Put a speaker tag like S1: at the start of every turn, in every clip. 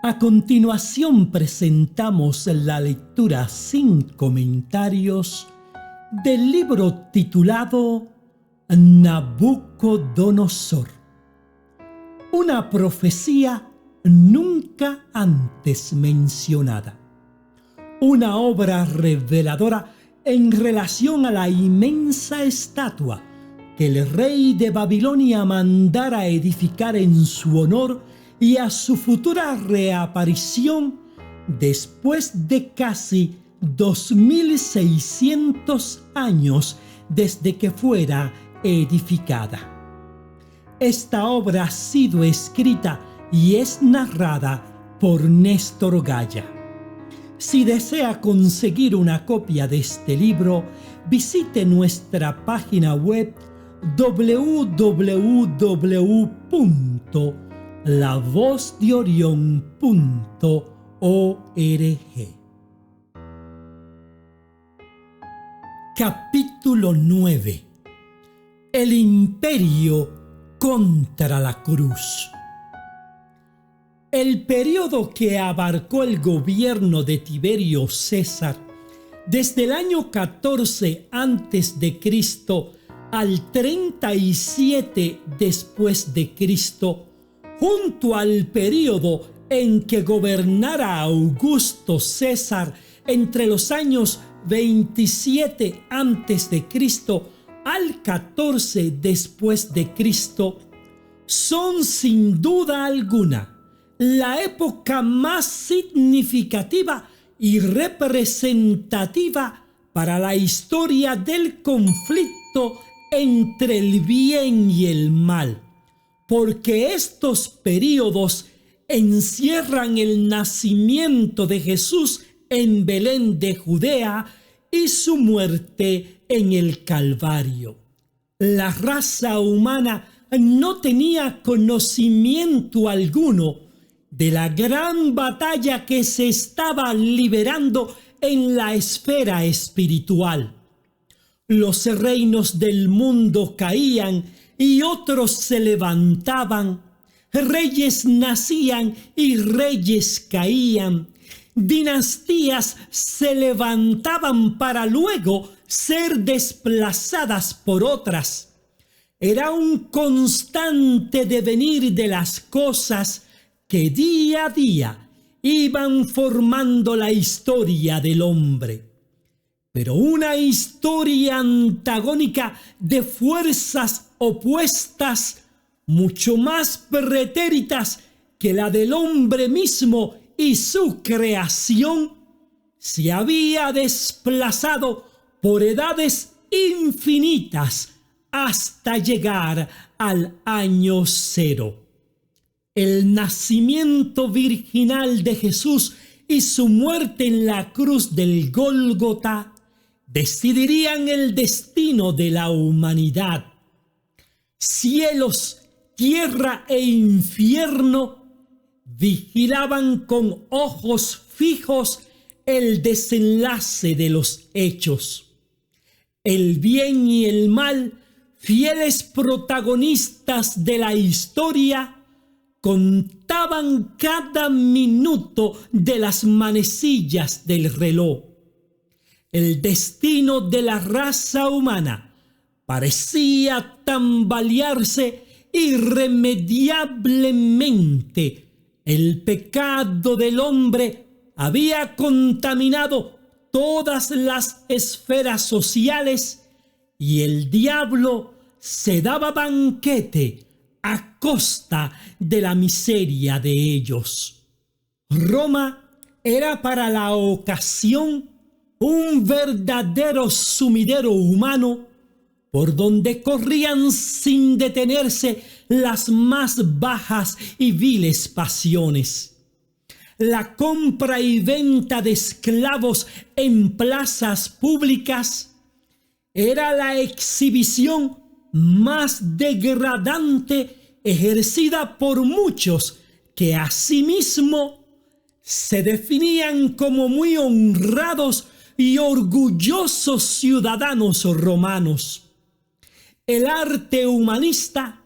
S1: A continuación presentamos la lectura sin comentarios del libro titulado Nabucodonosor, una profecía nunca antes mencionada, una obra reveladora en relación a la inmensa estatua que el rey de Babilonia mandara edificar en su honor y a su futura reaparición después de casi 2600 años desde que fuera edificada. Esta obra ha sido escrita y es narrada por Néstor Gaya. Si desea conseguir una copia de este libro, visite nuestra página web www.lavozdeorion.org. Capítulo 9. El imperio contra la cruz. El periodo que abarcó el gobierno de Tiberio César desde el año 14 a.C. al 37 después de Cristo, junto al periodo en que gobernara Augusto César entre los años 27 a.C. al 14 después de Cristo, son sin duda alguna la época más significativa y representativa para la historia del conflicto entre el bien y el mal, porque estos períodos encierran el nacimiento de Jesús en Belén de Judea y su muerte en el Calvario. La raza humana no tenía conocimiento alguno de la gran batalla que se estaba librando en la esfera espiritual. Los reinos del mundo caían y otros se levantaban. Reyes nacían y reyes caían. Dinastías se levantaban para luego ser desplazadas por otras. Era un constante devenir de las cosas que día a día iban formando la historia del hombre. Pero una historia antagónica de fuerzas opuestas, mucho más pretéritas que la del hombre mismo y su creación, se había desplazado por edades infinitas hasta llegar al año cero. El nacimiento virginal de Jesús y su muerte en la cruz del Gólgota decidirían el destino de la humanidad. Cielos, tierra e infierno vigilaban con ojos fijos el desenlace de los hechos. El bien y el mal, fieles protagonistas de la historia, contaban cada minuto de las manecillas del reloj. El destino de la raza humana parecía tambalearse irremediablemente. El pecado del hombre había contaminado todas las esferas sociales y el diablo se daba banquete a costa de la miseria de ellos. Roma era para la ocasión un verdadero sumidero humano por donde corrían sin detenerse las más bajas y viles pasiones. La compra y venta de esclavos en plazas públicas era la exhibición más degradante ejercida por muchos que asimismo se definían como muy honrados y orgullosos ciudadanos romanos. El arte humanista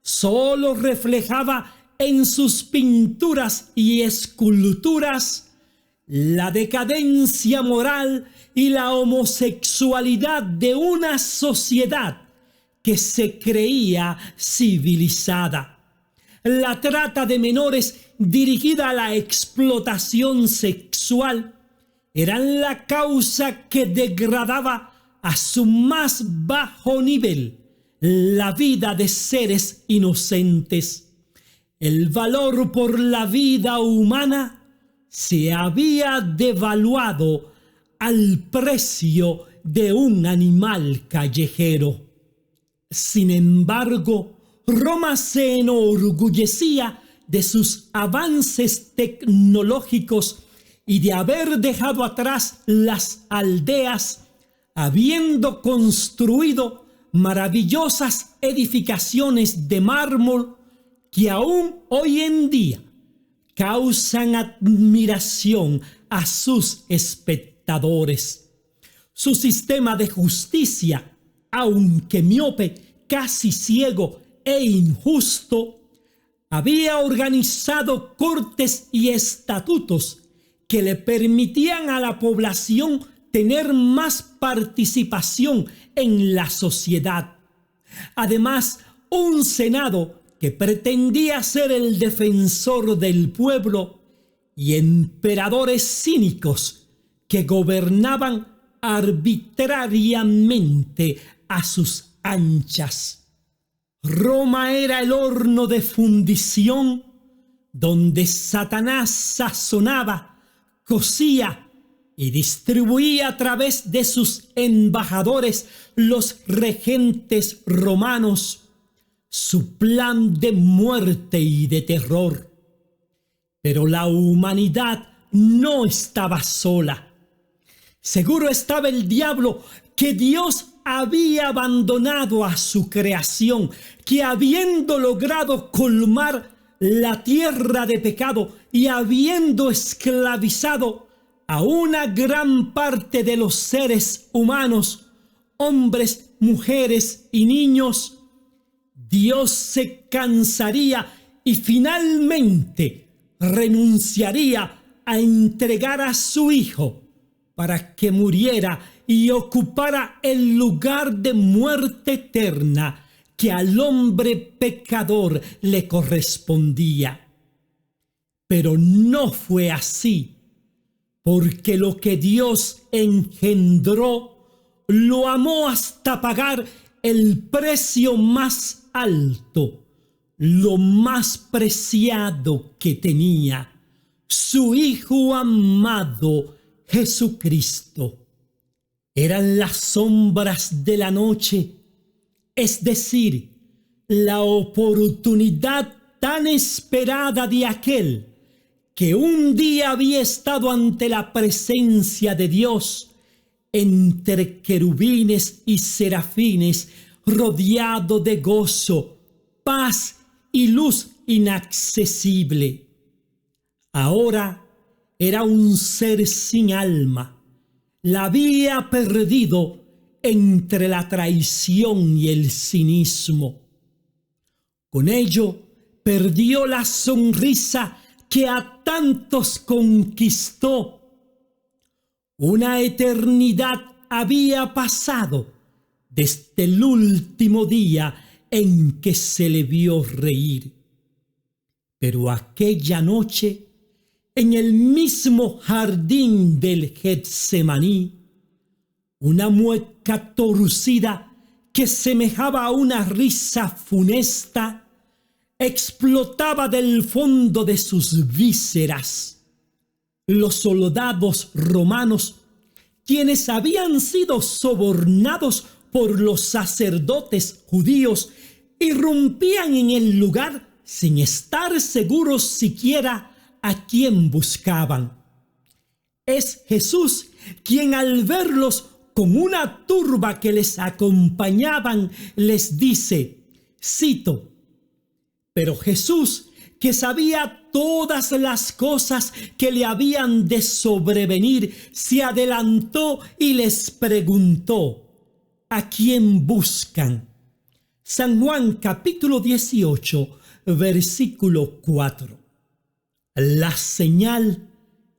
S1: solo reflejaba en sus pinturas y esculturas la decadencia moral y la homosexualidad de una sociedad que se creía civilizada. La trata de menores dirigida a la explotación sexual eran la causa que degradaba a su más bajo nivel la vida de seres inocentes. El valor por la vida humana se había devaluado al precio de un animal callejero. Sin embargo, Roma se enorgullecía de sus avances tecnológicos y de haber dejado atrás las aldeas, habiendo construido maravillosas edificaciones de mármol que aún hoy en día causan admiración a sus espectadores. Su sistema de justicia, aunque miope, casi ciego e injusto, había organizado cortes y estatutos que le permitían a la población tener más participación en la sociedad. Además, un senado que pretendía ser el defensor del pueblo y emperadores cínicos que gobernaban arbitrariamente a sus anchas. Roma era el horno de fundición donde Satanás sazonaba, cocía y distribuía a través de sus embajadores, los regentes romanos, su plan de muerte y de terror. Pero la humanidad no estaba sola. Seguro estaba el diablo, que Dios había abandonado a su creación, que habiendo logrado colmar la tierra de pecado y habiendo esclavizado a una gran parte de los seres humanos, hombres, mujeres y niños, Dios se cansaría y finalmente renunciaría a entregar a su Hijo para que muriera y ocupara el lugar de muerte eterna que al hombre pecador le correspondía. Pero no fue así, porque lo que Dios engendró lo amó hasta pagar el precio más alto, lo más preciado que tenía, su Hijo amado Jesucristo. Eran las sombras de la noche, es decir, la oportunidad tan esperada de aquel que un día había estado ante la presencia de Dios, entre querubines y serafines, rodeado de gozo, paz y luz inaccesible. Ahora era un ser sin alma. La había perdido entre la traición y el cinismo. Con ello, perdió la sonrisa que a tantos conquistó. Una eternidad había pasado desde el último día en que se le vio reír. Pero aquella noche, en el mismo jardín del Getsemaní, una mueca torcida que semejaba a una risa funesta explotaba del fondo de sus vísceras. Los soldados romanos, quienes habían sido sobornados por los sacerdotes judíos, irrumpían en el lugar sin estar seguros siquiera a quién buscaban. Es Jesús quien, al verlos con una turba que les acompañaban, les dice, cito: pero Jesús, que sabía todas las cosas que le habían de sobrevenir, se adelantó y les preguntó: ¿a quién buscan? San Juan capítulo 18, versículo 4. La señal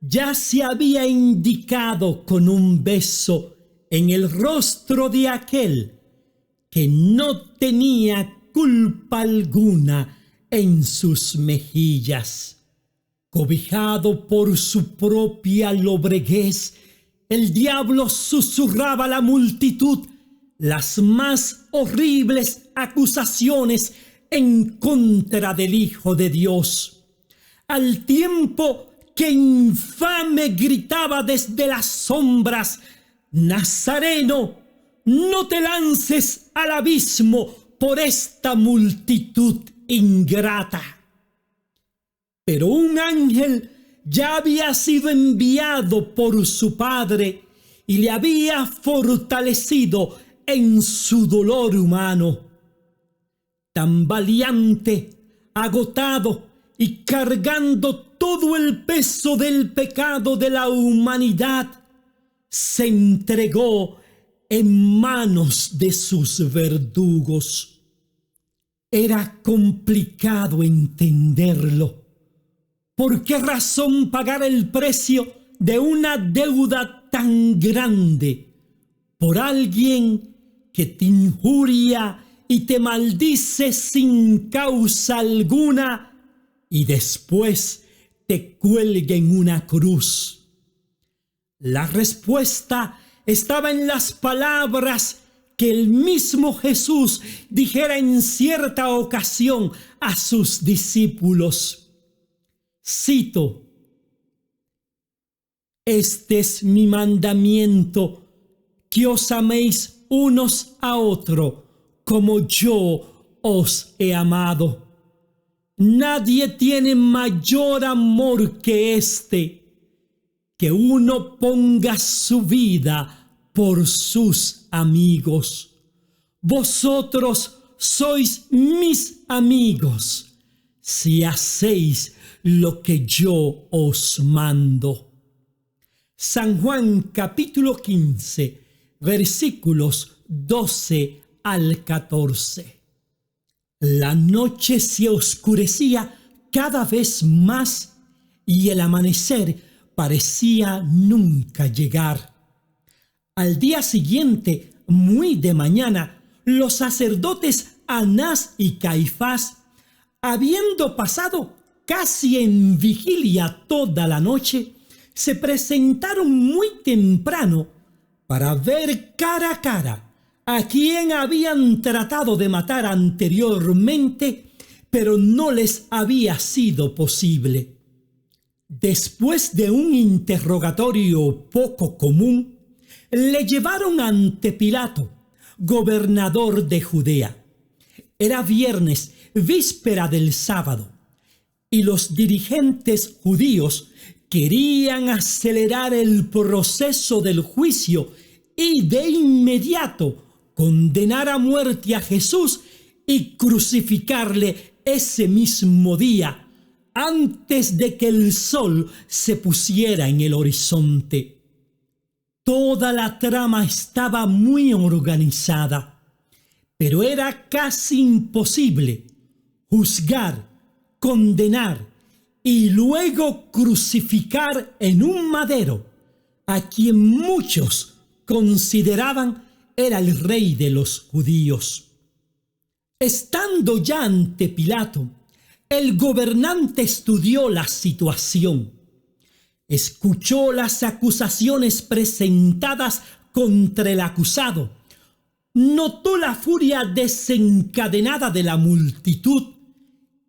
S1: ya se había indicado con un beso en el rostro de aquel que no tenía culpa alguna en sus mejillas. Cobijado por su propia lobreguez, el diablo susurraba a la multitud las más horribles acusaciones en contra del Hijo de Dios, al tiempo que infame gritaba desde las sombras: Nazareno, no te lances al abismo por esta multitud ingrata. Pero un ángel ya había sido enviado por su Padre y le había fortalecido en su dolor humano. Tan valiente, agotado y cargando todo el peso del pecado de la humanidad, se entregó en manos de sus verdugos. Era complicado entenderlo. ¿Por qué razón pagar el precio de una deuda tan grande por alguien que te injuria y te maldice sin causa alguna y después te cuelga en una cruz? La respuesta estaba en las palabras que el mismo Jesús dijera en cierta ocasión a sus discípulos. Cito: este es mi mandamiento, que os améis unos a otros como yo os he amado. Nadie tiene mayor amor que este, que uno ponga su vida por sus amigos. Vosotros sois mis amigos si hacéis lo que yo os mando. San Juan capítulo 15, versículos 12 al 14. La noche se oscurecía cada vez más y el amanecer parecía nunca llegar. Al día siguiente, muy de mañana, los sacerdotes Anás y Caifás, habiendo pasado casi en vigilia toda la noche, se presentaron muy temprano para ver cara a cara a quien habían tratado de matar anteriormente, pero no les había sido posible. Después de un interrogatorio poco común, le llevaron ante Pilato, gobernador de Judea. Era viernes, víspera del sábado, y los dirigentes judíos querían acelerar el proceso del juicio y de inmediato condenar a muerte a Jesús y crucificarle ese mismo día, antes de que el sol se pusiera en el horizonte. Toda la trama estaba muy organizada, pero era casi imposible juzgar, condenar y luego crucificar en un madero a quien muchos consideraban era el rey de los judíos. Estando ya ante Pilato, el gobernante estudió la situación, escuchó las acusaciones presentadas contra el acusado, notó la furia desencadenada de la multitud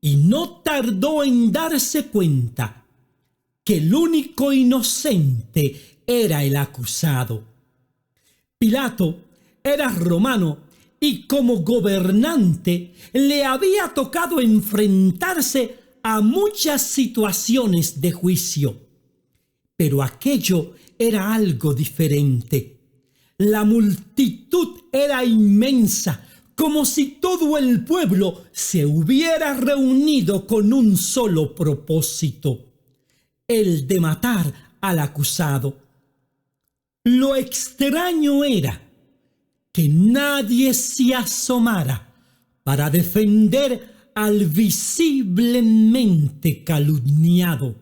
S1: y no tardó en darse cuenta que el único inocente era el acusado. Pilato era romano y como gobernante le había tocado enfrentarse a muchas situaciones de juicio. Pero aquello era algo diferente. La multitud era inmensa, como si todo el pueblo se hubiera reunido con un solo propósito: el de matar al acusado. Lo extraño era que nadie se asomara para defender al visiblemente calumniado.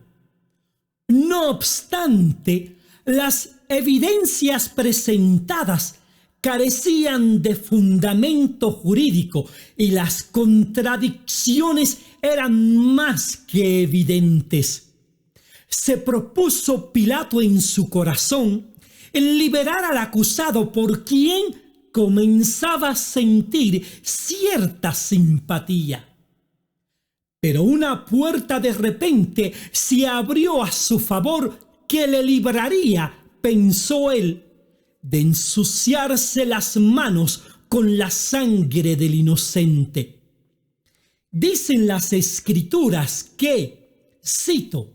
S1: No obstante, las evidencias presentadas carecían de fundamento jurídico y las contradicciones eran más que evidentes. Se propuso Pilato en su corazón liberar al acusado, por quien comenzaba a sentir cierta simpatía. Pero una puerta de repente se abrió a su favor que le libraría, pensó él, de ensuciarse las manos con la sangre del inocente. Dicen las Escrituras que, cito,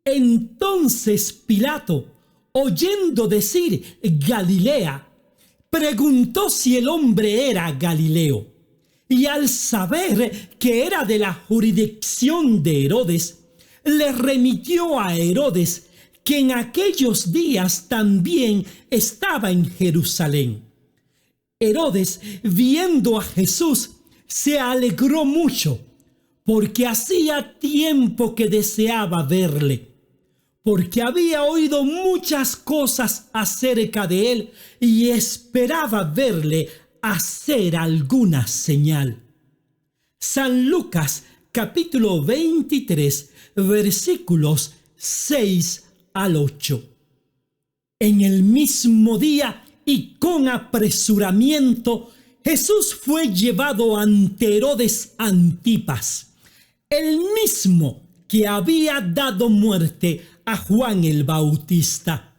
S1: entonces Pilato, oyendo decir Galilea, preguntó si el hombre era Galileo, y al saber que era de la jurisdicción de Herodes, le remitió a Herodes, que en aquellos días también estaba en Jerusalén. Herodes, viendo a Jesús, se alegró mucho, porque hacía tiempo que deseaba verle, porque había oído muchas cosas acerca de él y esperaba verle hacer alguna señal. San Lucas, capítulo 23, versículos 6 al 8. En el mismo día y con apresuramiento, Jesús fue llevado ante Herodes Antipas, el mismo que había dado muerte a Juan el Bautista.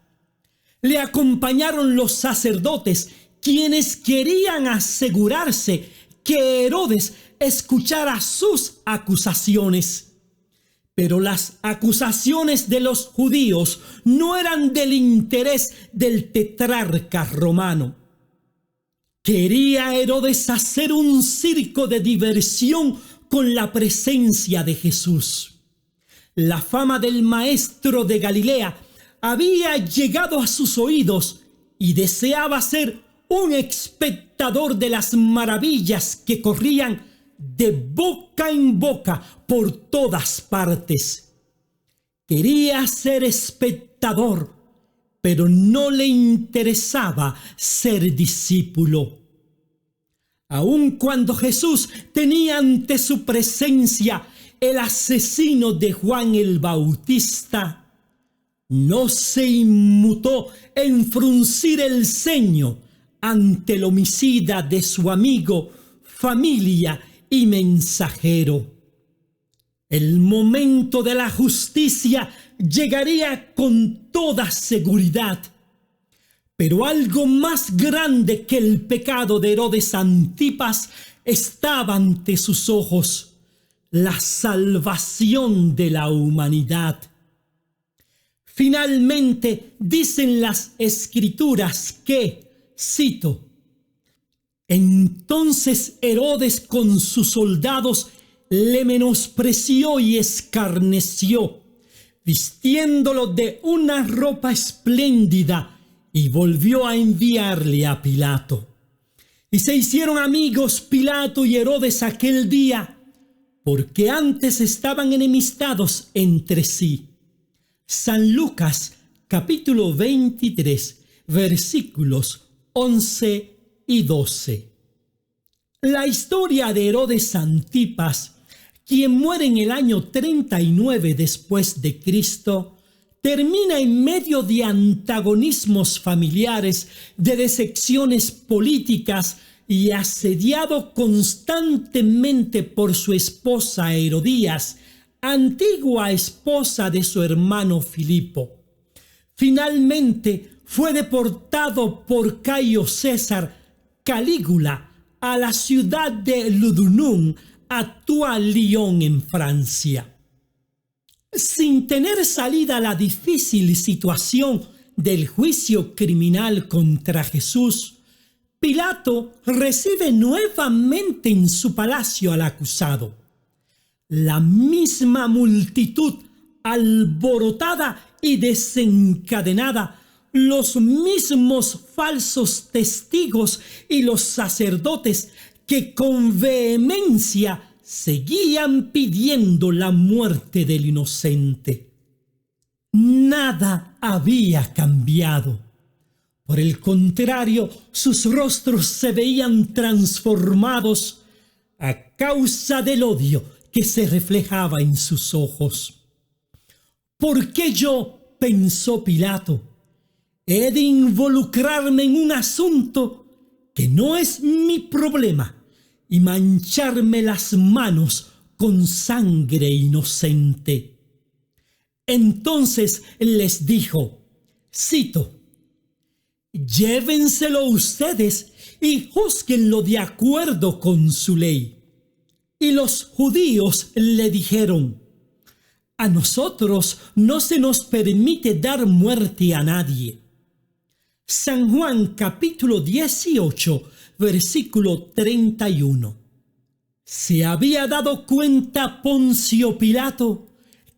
S1: Le acompañaron los sacerdotes, quienes querían asegurarse que Herodes escuchara sus acusaciones. Pero las acusaciones de los judíos no eran del interés del tetrarca romano. Quería Herodes hacer un circo de diversión con la presencia de Jesús. La fama del maestro de Galilea había llegado a sus oídos y deseaba ser un espectador de las maravillas que corrían de boca en boca por todas partes. Quería ser espectador, pero no le interesaba ser discípulo. Aun cuando Jesús tenía ante su presencia el asesino de Juan el Bautista, no se inmutó en fruncir el ceño ante el homicida de su amigo, familia y mensajero. El momento de la justicia llegaría con toda seguridad, pero algo más grande que el pecado de Herodes Antipas estaba ante sus ojos: la salvación de la humanidad. Finalmente, dicen las Escrituras que, cito, entonces Herodes con sus soldados le menospreció y escarneció, vistiéndolo de una ropa espléndida, y volvió a enviarle a Pilato. Y se hicieron amigos Pilato y Herodes aquel día, porque antes estaban enemistados entre sí. San Lucas, capítulo 23, versículos 11 y 12. La historia de Herodes Antipas, quien muere en el año 39 después de Cristo, termina en medio de antagonismos familiares, de decepciones políticas y asediado constantemente por su esposa Herodías, antigua esposa de su hermano Filipo. Finalmente fue deportado por Cayo César Calígula a la ciudad de Ludunum, actual Lyon en Francia. Sin tener salida a la difícil situación del juicio criminal contra Jesús, Pilato recibe nuevamente en su palacio al acusado. La misma multitud alborotada y desencadenada, los mismos falsos testigos y los sacerdotes que con vehemencia seguían pidiendo la muerte del inocente. Nada había cambiado. Por el contrario, sus rostros se veían transformados a causa del odio que se reflejaba en sus ojos. ¿Por qué yo, pensó Pilato, he de involucrarme en un asunto que no es mi problema y mancharme las manos con sangre inocente? Entonces les dijo, cito, llévenselo ustedes y júzguenlo de acuerdo con su ley. Y los judíos le dijeron, a nosotros no se nos permite dar muerte a nadie. San Juan capítulo 18, versículo 31. Se había dado cuenta Poncio Pilato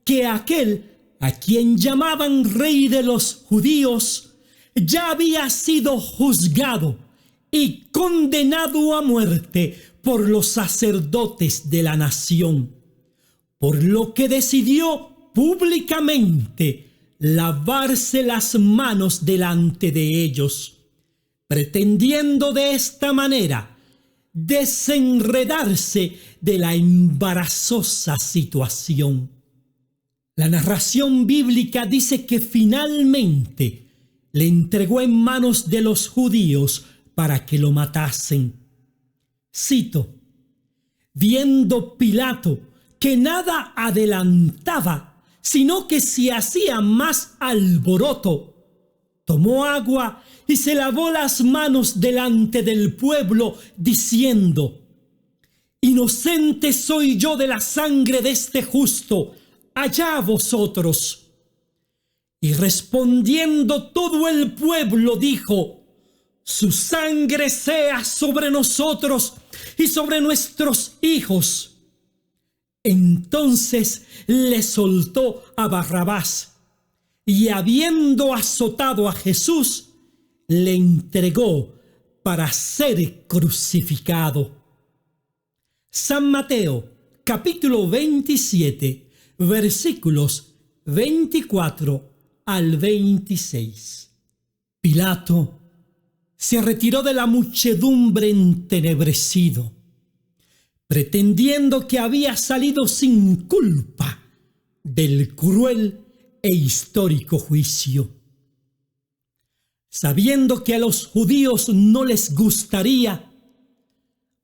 S1: que aquel a quien llamaban rey de los judíos ya había sido juzgado y condenado a muerte por los sacerdotes de la nación, por lo que decidió públicamente lavarse las manos delante de ellos, pretendiendo de esta manera desenredarse de la embarazosa situación. La narración bíblica dice que finalmente le entregó en manos de los judíos para que lo matasen. Cito, viendo Pilato que nada adelantaba, sino que se hacía más alboroto, tomó agua y se lavó las manos delante del pueblo, diciendo, inocente soy yo de la sangre de este justo, allá vosotros. Y respondiendo todo el pueblo dijo, su sangre sea sobre nosotros y sobre nuestros hijos. Entonces le soltó a Barrabás y habiendo azotado a Jesús, le entregó para ser crucificado. San Mateo, capítulo 27, versículos 24 al 26. Pilato se retiró de la muchedumbre entenebrecido, pretendiendo que había salido sin culpa del cruel e histórico juicio. Sabiendo que a los judíos no les gustaría,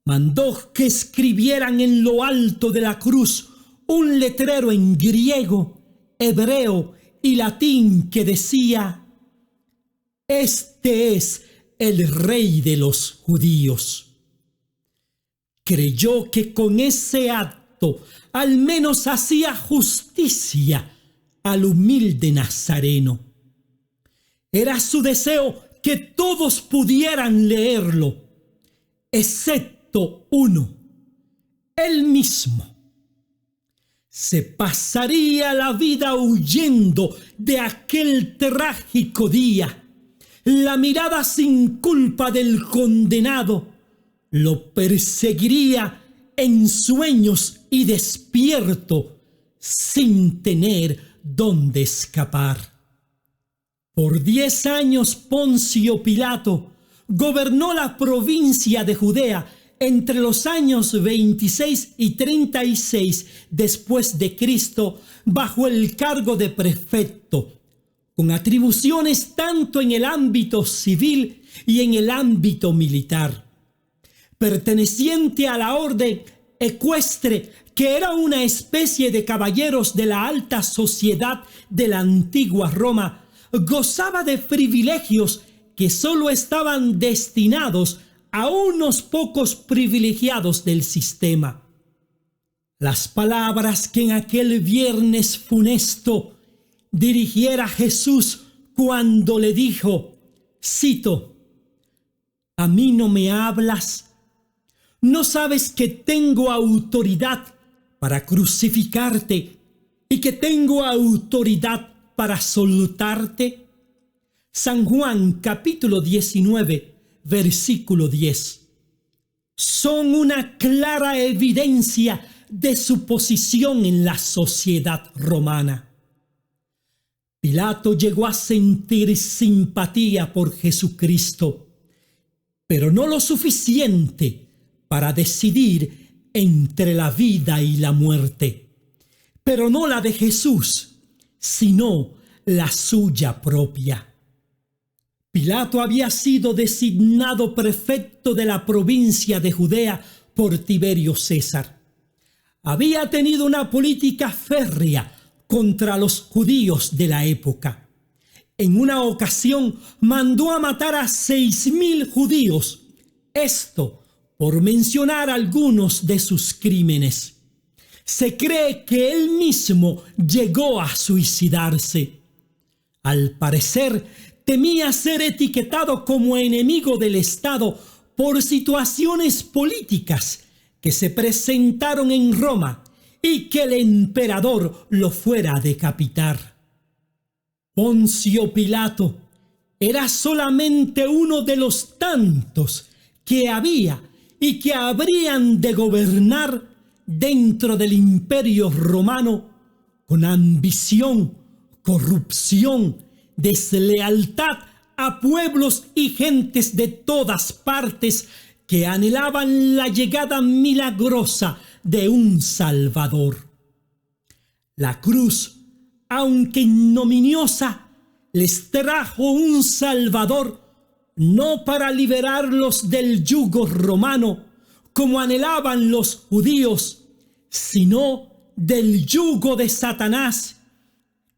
S1: mandó que escribieran en lo alto de la cruz un letrero en griego, hebreo y latín que decía, este es el rey de los judíos. Creyó que con ese acto al menos hacía justicia al humilde nazareno. Era su deseo que todos pudieran leerlo, excepto uno, él mismo. Se pasaría la vida huyendo de aquel trágico día. La mirada sin culpa del condenado lo perseguiría en sueños y despierto, sin tener dónde escapar. Por 10 años Poncio Pilato gobernó la provincia de Judea entre los años 26 y 36 después de Cristo, bajo el cargo de prefecto, con atribuciones tanto en el ámbito civil y en el ámbito militar. Perteneciente a la orden ecuestre, que era una especie de caballeros de la alta sociedad de la antigua Roma, gozaba de privilegios que solo estaban destinados a unos pocos privilegiados del sistema. Las palabras que en aquel viernes funesto dirigiera Jesús cuando le dijo, cito, ¿a mí no me hablas? ¿No sabes que tengo autoridad para crucificarte y que tengo autoridad para soltarte? San Juan capítulo 19, versículo 10. Son una clara evidencia de su posición en la sociedad romana. Pilato llegó a sentir simpatía por Jesucristo, pero no lo suficiente para decidir entre la vida y la muerte, pero no la de Jesús, sino la suya propia. Pilato había sido designado prefecto de la provincia de Judea por Tiberio César. Había tenido una política férrea contra los judíos de la época. En una ocasión mandó a matar a 6.000 judíos, esto por mencionar algunos de sus crímenes. Se cree que él mismo llegó a suicidarse. Al parecer, temía ser etiquetado como enemigo del Estado por situaciones políticas que se presentaron en Roma y que el emperador lo fuera a decapitar. Poncio Pilato era solamente uno de los tantos que había y que habrían de gobernar dentro del imperio romano con ambición, corrupción, deslealtad a pueblos y gentes de todas partes que anhelaban la llegada milagrosa de un Salvador. La cruz, aunque ignominiosa, les trajo un Salvador no para liberarlos del yugo romano, como anhelaban los judíos, sino del yugo de Satanás,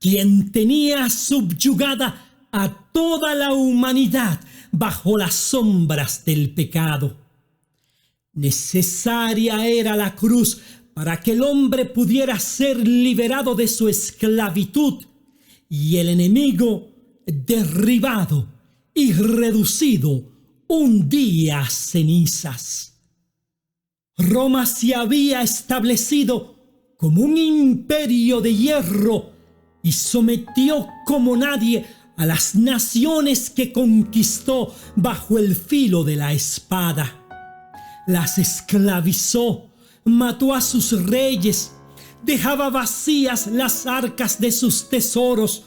S1: quien tenía subyugada a toda la humanidad bajo las sombras del pecado. Necesaria era la cruz para que el hombre pudiera ser liberado de su esclavitud y el enemigo derribado y reducido un día a cenizas. Roma se había establecido como un imperio de hierro y sometió como nadie a las naciones que conquistó bajo el filo de la espada. Las esclavizó, mató a sus reyes, dejaba vacías las arcas de sus tesoros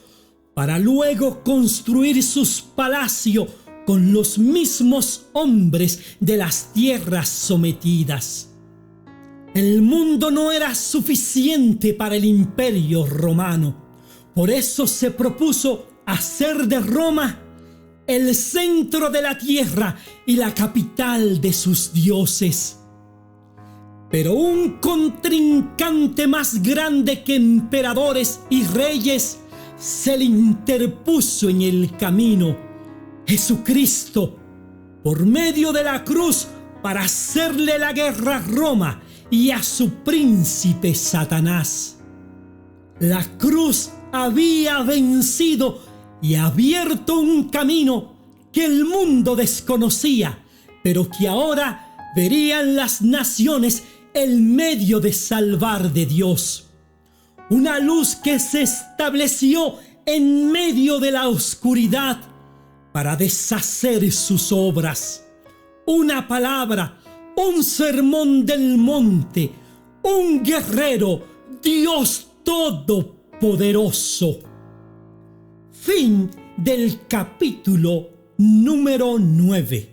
S1: para luego construir sus palacios con los mismos hombres de las tierras sometidas. El mundo no era suficiente para el imperio romano. Por eso se propuso hacer de Roma el centro de la tierra y la capital de sus dioses. Pero un contrincante más grande que emperadores y reyes se le interpuso en el camino: Jesucristo, por medio de la cruz, para hacerle la guerra a Roma y a su príncipe Satanás. La cruz había vencido y abierto un camino que el mundo desconocía, pero que ahora verían las naciones el medio de salvar de Dios. Una luz que se estableció en medio de la oscuridad para deshacer sus obras. Una palabra, un sermón del monte, un guerrero, Dios Todopoderoso. Fin del capítulo número 9.